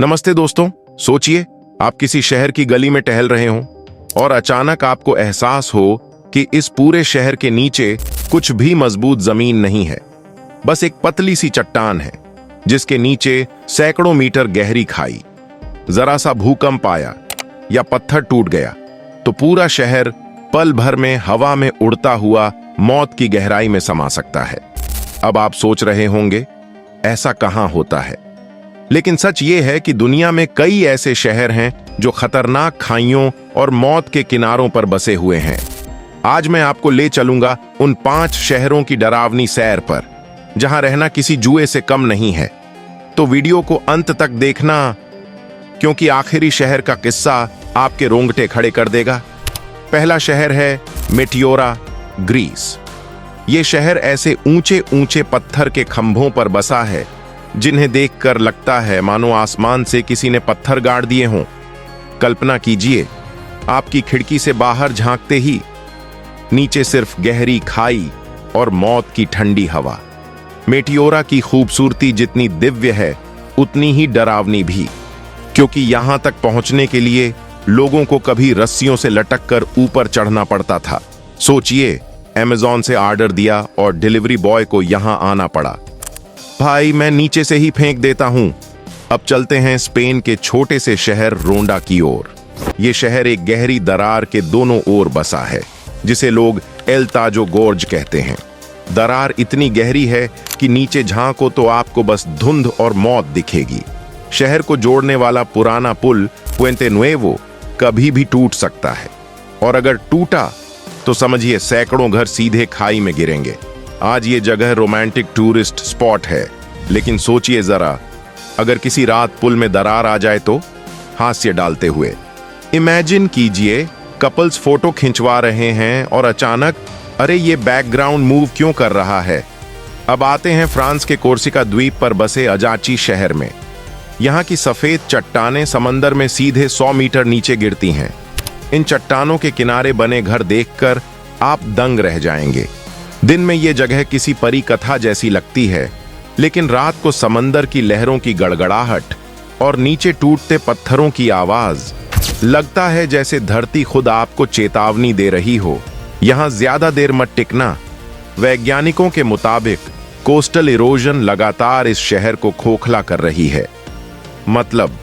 नमस्ते दोस्तों। सोचिए आप किसी शहर की गली में टहल रहे हों और अचानक आपको एहसास हो कि इस पूरे शहर के नीचे कुछ भी मजबूत जमीन नहीं है। बस एक पतली सी चट्टान है जिसके नीचे सैकड़ों मीटर गहरी खाई। जरा सा भूकंप आया या पत्थर टूट गया तो पूरा शहर पल भर में हवा में उड़ता हुआ मौत की गहराई में समा सकता है। अब आप सोच रहे होंगे ऐसा कहां होता है, लेकिन सच ये है कि दुनिया में कई ऐसे शहर हैं जो खतरनाक खाइयों और मौत के किनारों पर बसे हुए हैं। आज मैं आपको ले चलूंगा उन 5 शहरों की डरावनी सैर पर जहां रहना किसी जुए से कम नहीं है। तो वीडियो को अंत तक देखना, क्योंकि आखिरी शहर का किस्सा आपके रोंगटे खड़े कर देगा। पहला शहर है मेटियोरा, ग्रीस। ये शहर ऐसे ऊंचे ऊंचे पत्थर के खंभों पर बसा है जिन्हें देखकर लगता है मानो आसमान से किसी ने पत्थर गाड़ दिए हों। कल्पना कीजिए, आपकी खिड़की से बाहर झांकते ही नीचे सिर्फ गहरी खाई और मौत की ठंडी हवा। मेटियोरा की खूबसूरती जितनी दिव्य है उतनी ही डरावनी भी, क्योंकि यहां तक पहुंचने के लिए लोगों को कभी रस्सियों से लटककर ऊपर चढ़ना पड़ता था। सोचिए, अमेज़न से ऑर्डर दिया और डिलीवरी बॉय को यहां आना पड़ा। भाई मैं नीचे से ही फेंक देता हूं। अब चलते हैं स्पेन के छोटे से शहर रोंडा की ओर। यह शहर एक गहरी दरार के दोनों ओर बसा है जिसे लोग एल ताजो गोर्ज कहते हैं। दरार इतनी गहरी है कि नीचे झांको तो आपको बस धुंध और मौत दिखेगी। शहर को जोड़ने वाला पुराना पुल पुएंते नुएवो कभी भी टूट सकता है, और अगर टूटा तो समझिए सैकड़ों घर सीधे खाई में गिरेंगे। आज ये जगह रोमांटिक टूरिस्ट स्पॉट है, लेकिन सोचिए जरा, अगर किसी रात पुल में दरार आ जाए तो? हास्य डालते हुए इमेजिन कीजिए, कपल्स फोटो खिंचवा रहे हैं और अचानक अरे ये बैकग्राउंड मूव क्यों कर रहा है। अब आते हैं फ्रांस के कोर्सिका द्वीप पर बसे अजाची शहर में। यहाँ की सफेद चट्टानें समंदर में सीधे 100 मीटर नीचे गिरती हैं। इन चट्टानों के किनारे बने घर देखकर आप दंग रह जाएंगे। दिन में ये जगह किसी परी कथा जैसी लगती है, लेकिन रात को समंदर की लहरों की गड़गड़ाहट और नीचे टूटते पत्थरों की आवाज, लगता है जैसे धरती खुद आपको चेतावनी दे रही हो, यहां ज्यादा देर मत टिकना। वैज्ञानिकों के मुताबिक कोस्टल इरोजन लगातार इस शहर को खोखला कर रही है। मतलब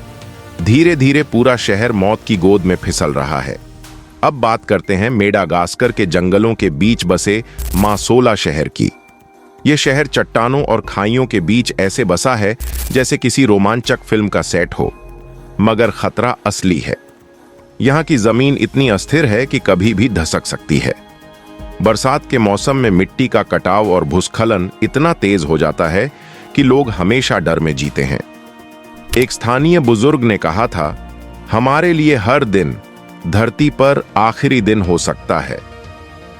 धीरे धीरे पूरा शहर मौत की गोद में फिसल रहा है। अब बात करते हैं मेडागास्कर के जंगलों के बीच बसे मासोला शहर की। यह शहर चट्टानों और खाइयों के बीच ऐसे बसा है जैसे किसी रोमांचक फिल्म का सेट हो, मगर खतरा असली है। यहां की जमीन इतनी अस्थिर है कि कभी भी धसक सकती है। बरसात के मौसम में मिट्टी का कटाव और भूस्खलन इतना तेज हो जाता है कि लोग हमेशा डर में जीते हैं। एक स्थानीय बुजुर्ग ने कहा था, हमारे लिए हर दिन धरती पर आखिरी दिन हो सकता है।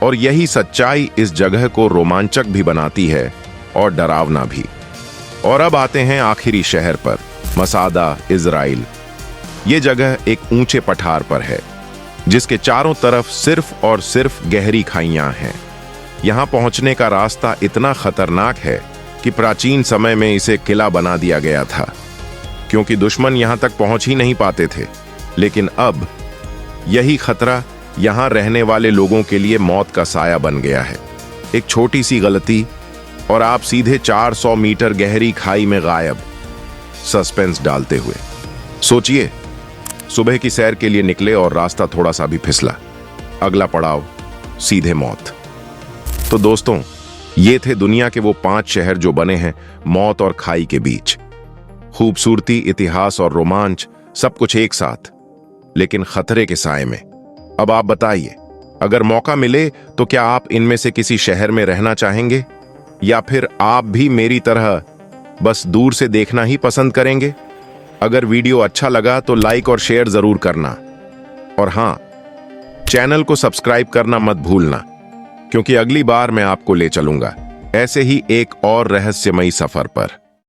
और यही सच्चाई इस जगह को रोमांचक भी बनाती है और डरावना भी। और अब आते हैं आखिरी शहर पर, मसादा, इजराइल। ये जगह एक ऊंचे पठार पर है जिसके चारों तरफ सिर्फ और सिर्फ गहरी खाइयां हैं। यहां पहुंचने का रास्ता इतना खतरनाक है कि प्राचीन समय में इसे किला बना दिया गया था, क्योंकि दुश्मन यहां तक पहुंच ही नहीं पाते थे। लेकिन अब यही खतरा यहां रहने वाले लोगों के लिए मौत का साया बन गया है। एक छोटी सी गलती और आप सीधे 400 मीटर गहरी खाई में गायब। सस्पेंस डालते हुए सोचिए, सुबह की सैर के लिए निकले और रास्ता थोड़ा सा भी फिसला, अगला पड़ाव सीधे मौत। तो दोस्तों, ये थे दुनिया के वो 5 शहर जो बने हैं मौत और खाई के बीच। खूबसूरती, इतिहास और रोमांच, सब कुछ एक साथ, लेकिन खतरे के साए में। अब आप बताइए, अगर मौका मिले तो क्या आप इनमें से किसी शहर में रहना चाहेंगे, या फिर आप भी मेरी तरह बस दूर से देखना ही पसंद करेंगे? अगर वीडियो अच्छा लगा तो लाइक और शेयर जरूर करना, और हां, चैनल को सब्सक्राइब करना मत भूलना, क्योंकि अगली बार मैं आपको ले चलूंगा ऐसे ही एक और रहस्यमयी सफर पर।